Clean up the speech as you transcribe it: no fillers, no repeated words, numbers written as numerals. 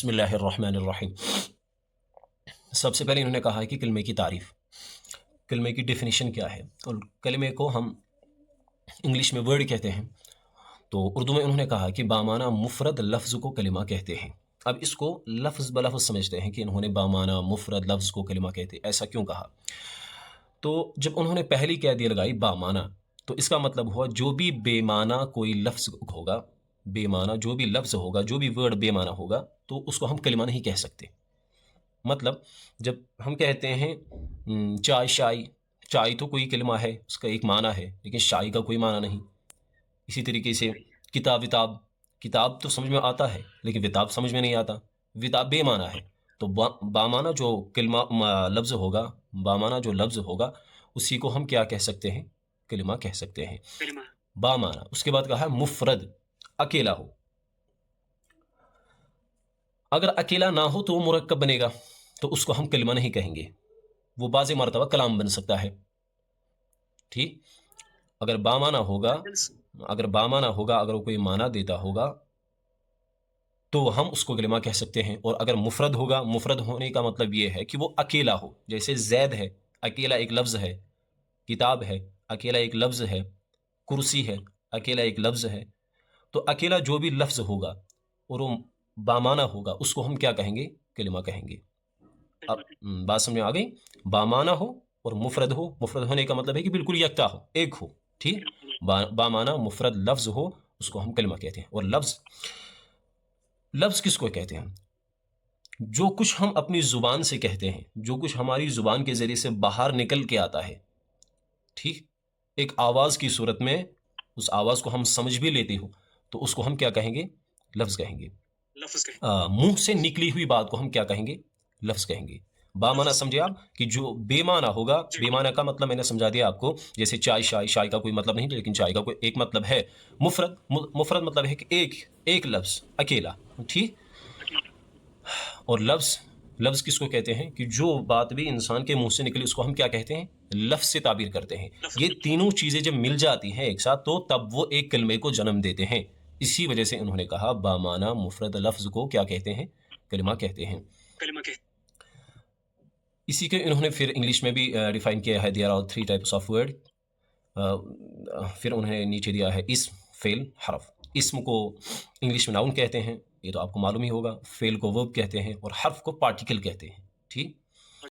بسم اللہ الرحمن الرحیم۔ سب سے پہلے انہوں نے کہا ہے کہ کلمے کی تعریف، کلمے کی ڈیفینیشن کیا ہے، اور کلمے کو ہم انگلش میں ورڈ کہتے ہیں، تو اردو میں انہوں نے کہا کہ بامانہ مفرد لفظ کو کلمہ کہتے ہیں۔ اب اس کو لفظ بلفظ سمجھتے ہیں کہ انہوں نے بامانہ مفرد لفظ کو کلمہ کہتے ہیں، ایسا کیوں کہا؟ تو جب انہوں نے پہلی قیدی لگائی بامانہ، تو اس کا مطلب ہوا جو بھی بے معنی کوئی لفظ ہوگا، بے معنی جو بھی لفظ ہوگا، جو بھی ورڈ بے معنی ہوگا، تو اس کو ہم کلمہ نہیں کہہ سکتے۔ مطلب جب ہم کہتے ہیں چائے شائی، چائے تو کوئی کلمہ ہے، اس کا ایک معنی ہے، لیکن شائی کا کوئی معنی نہیں۔ اسی طریقے سے کتاب وتاب، کتاب تو سمجھ میں آتا ہے لیکن وتاب سمجھ میں نہیں آتا، وتاب بے معنی ہے۔ تو بامعنی جو کلمہ لفظ ہوگا، بامعنی جو لفظ ہوگا، اسی کو ہم کیا کہہ سکتے ہیں؟ کلمہ کہہ سکتے ہیں، بامعنی۔ اس کے بعد کہا ہے مفرد، اکیلا ہو۔ اگر اکیلا نہ ہو تو وہ مرکب بنے گا، تو اس کو ہم کلمہ نہیں کہیں گے، وہ بعض مرتبہ کلام بن سکتا ہے۔ ٹھیک، اگر بامعنی ہوگا، اگر وہ کوئی معنی دیتا ہوگا تو ہم اس کو کلمہ کہہ سکتے ہیں۔ اور اگر مفرد ہوگا، مفرد ہونے کا مطلب یہ ہے کہ وہ اکیلا ہو، جیسے زید ہے، اکیلا ایک لفظ ہے، کتاب ہے، اکیلا ایک لفظ ہے، کرسی ہے، اکیلا ایک لفظ ہے۔ تو اکیلا جو بھی لفظ ہوگا اور وہ بامعنی ہوگا، اس کو ہم کیا کہیں گے؟ کلمہ کہیں گے۔ اب بات سمجھ میں آ گئی؟ بامعنی ہو اور مفرد ہو، مفرد ہونے کا مطلب ہے کہ بالکل یکتا ہو، ایک ہو۔ ٹھیک، بامعنی مفرد لفظ ہو، اس کو ہم کلمہ کہتے ہیں۔ اور لفظ کس کو کہتے ہیں؟ جو کچھ ہم اپنی زبان سے کہتے ہیں، جو کچھ ہماری زبان کے ذریعے سے باہر نکل کے آتا ہے، ٹھیک، ایک آواز کی صورت میں، اس آواز کو ہم سمجھ بھی لیتے ہو، تو اس کو ہم کیا کہیں گے؟ لفظ کہیں گے۔ منہ سے نکلی ہوئی بات کو ہم کیا کہیں گے؟ لفظ کہیں گے۔ بامعنی سمجھے آپ کہ جو بے معنی ہوگا، بے معنی کا مطلب میں نے سمجھا دیا آپ کو، جیسے چائے شائی، شائی کا کوئی مطلب نہیں، لیکن چائے کا کوئی ایک مطلب ہے۔ مفرد مطلب ہے کہ ایک لفظ، اکیلا۔ ٹھیک، اور لفظ کس کو کہتے ہیں؟ کہ جو بات بھی انسان کے منہ سے نکلی، اس کو ہم کیا کہتے ہیں؟ لفظ سے تعبیر کرتے ہیں۔ یہ تینوں چیزیں جب مل جاتی ہیں ایک ساتھ، تو تب وہ ایک کلمے کو جنم دیتے ہیں۔ اسی وجہ سے انہوں نے کہا بامعنی مفرد لفظ کو کیا کہتے ہیں؟ کلمہ کہتے ہیں۔ اسی کے انہوں نے پھر انگلش میں بھی ڈیفائن کیا ہے، there are 3 types of word۔ پھر انہوں نے نیچے دیا ہے اسم، فعل، حرف۔ اسم کو انگلش میں ناؤن کہتے ہیں، یہ تو آپ کو معلوم ہی ہوگا۔ فعل کو ورب کہتے ہیں، اور حرف کو پارٹیکل کہتے ہیں۔ ٹھیک،